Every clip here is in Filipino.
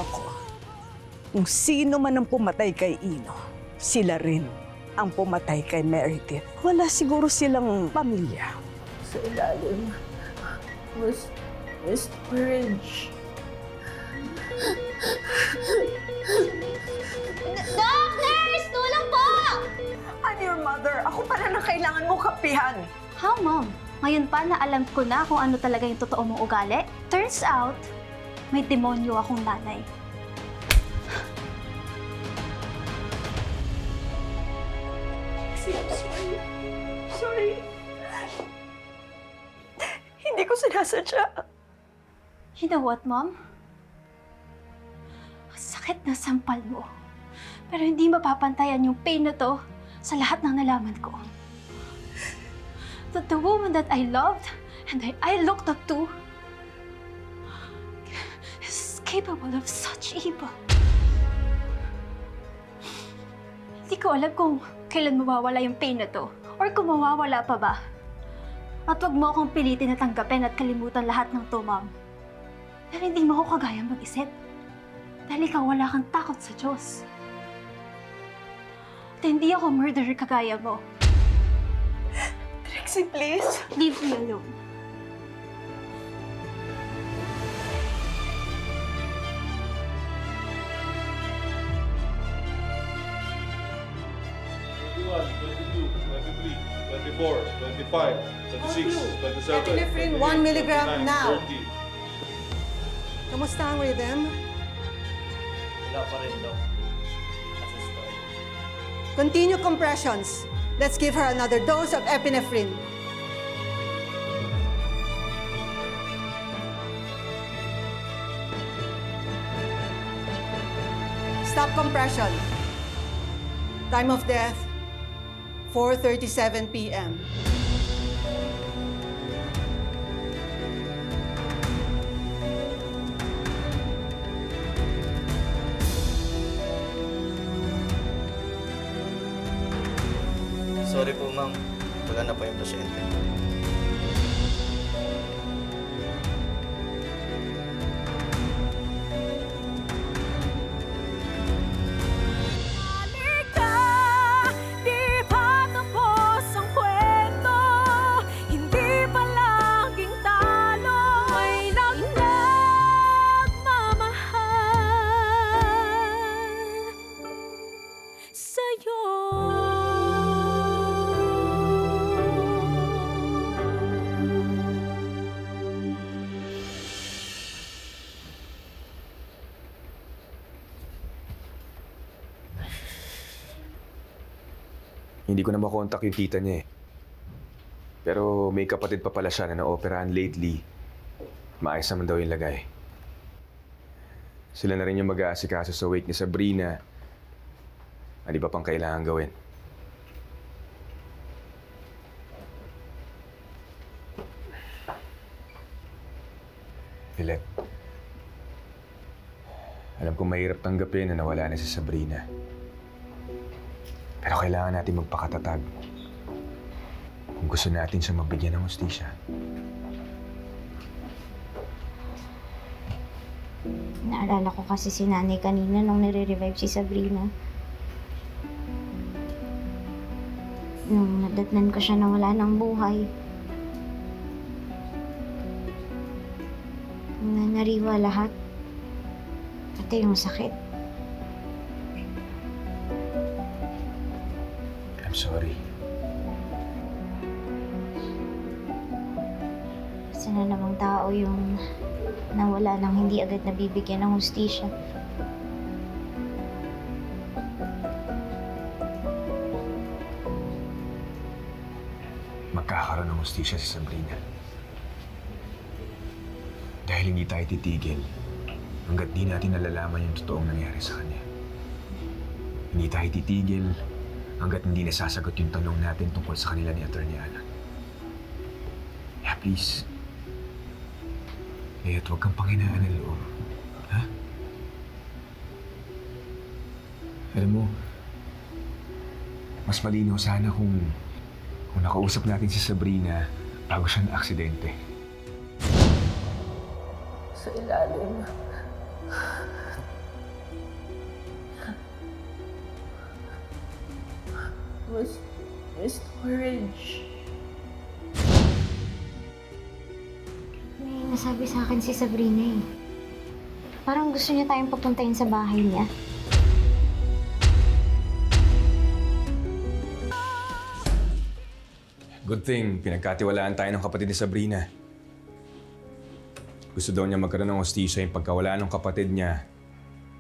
ako, kung sino man ang pumatay kay Ino, sila rin ang pumatay kay Meredith. Wala siguro silang pamilya. Sa ilalim, Miss Bridge. Doc! Nurse! Tulong po! I'm your mother. Ako pala na kailangan mo kapihan. How, Mom? Ngayon pa na alam ko na kung ano talaga yung totoo mong ugali? Turns out, may demonyo akong nanay. Sorry. Hindi ko sinasadya. You know what, Mom? Ang sakit na sampal mo. Pero hindi mapapantayan yung pain na to sa lahat ng nalaman ko. That the woman that I loved and I looked up to is capable of such evil. Hindi ko alam kung kailan mawawala yung pain na to or kung mawawala pa ba. At huwag mo akong pilitin na tanggapin at kalimutan lahat ng to, Mom. Dahil hindi mo ako kagaya mag-isip. Dahil ikaw wala kang takot sa Diyos. At hindi ako murderer kagaya mo. Trixie, please. Leave me alone. Epinephrine 1 milligram now. Kamusta ang rhythm? Wala pa rin daw. Continue compressions. Let's give her another dose of epinephrine. Stop compression. Time of death, 4:37 p.m. Sorry po, ma'am. Wala na po yung pasyente. Hindi ko na makontak yung tita niya eh. Pero may kapatid pa pala siya na na-operahan lately. Maayos naman daw yung lagay. Sila na rin yung mag-aasikaso sa wake ni Sabrina. Ano ba pang kailangan gawin? Philip, alam kong mahirap tanggapin na nawala na si Sabrina. Pero kailangan natin magpakatatag kung gusto natin siya mabigyan ng hustisya. Naalala ko kasi si nanay kanina nung nire-revive si Sabrina. Nung nadatnan ko siya na wala ng buhay. Nariwa lahat. Pati yung sakit. I'm sorry. Sana namang tao yung nawala nang hindi agad nabibigyan ng hustisya. Magkakaroon ng hustisya si Sabrina. Dahil hindi tayo titigil hanggat di natin nalalaman yung totoong nangyari sa kanya. Hindi tayo titigil hanggat hindi nasasagot yung tanong natin tungkol sa kanila ni Atty. Alan. Yeah, please. Kaya't huwag kang panghinaan ng loob. Ha? Alam mo, mas malinaw sana kung nakausap natin si Sabrina bago siya na-aksidente. Sa ilalim, Miss Orange. May nasabi sa akin si Sabrina eh. Parang gusto niya tayong papuntahin sa bahay niya. Good thing, pinagkatiwalaan tayo ng kapatid ni Sabrina. Gusto daw niya magkaroon ng hostisya yung pagkawala ng kapatid niya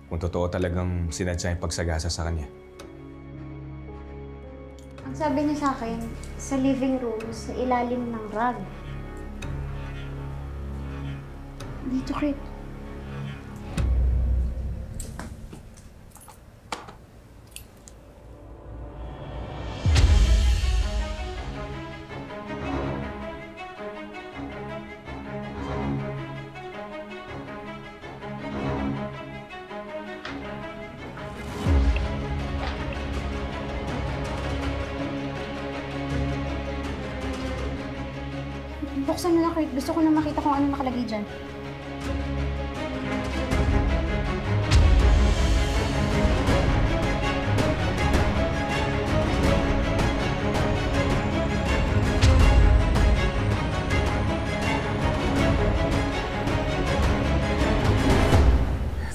kung totoo talagang sinadya yung pagsagasa sa kanya. Ang sabi niya sa akin, sa living room, sa ilalim ng rug. Dito, Kurt. Buksan mo na, Kurt. Gusto ko na makita kung ano nakalagay dyan.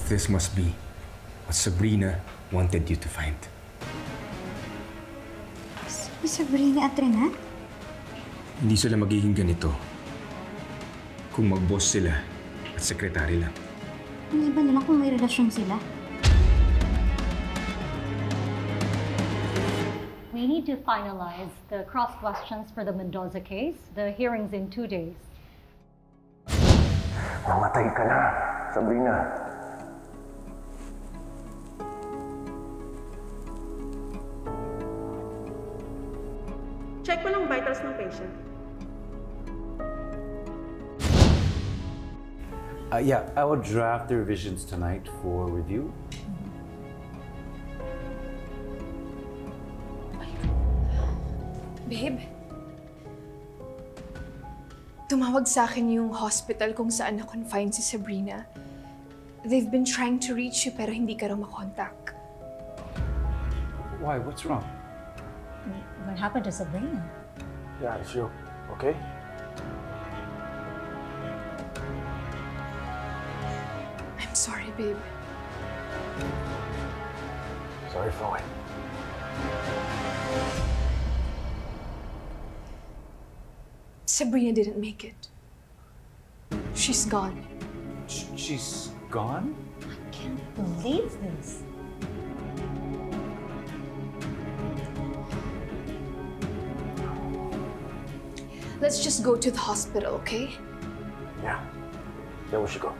This must be what Sabrina wanted you to find. Si Sabrina at Renat? Hindi sila magiging ganito kung mag-boss sila at sekretary lang. Ang iba na lang kung may relasyon sila. We need to finalize the cross questions for the Mendoza case. The hearing's in 2 days. Mamatay ka na, Sabrina. Check mo lang vitals ng patient. Yeah, I will draft the revisions tonight for review. Babe, tumawag sa akin yung hospital kung saan na-confine si Sabrina. They've been trying to reach you pero hindi ka raw makontak. Why? What's wrong? What happened to Sabrina? Yeah, is she okay? I'm sorry, babe. Sorry for what? Sabrina didn't make it. She's gone. She's gone? Can't believe this. Let's just go to the hospital, okay? Yeah. Then we should go.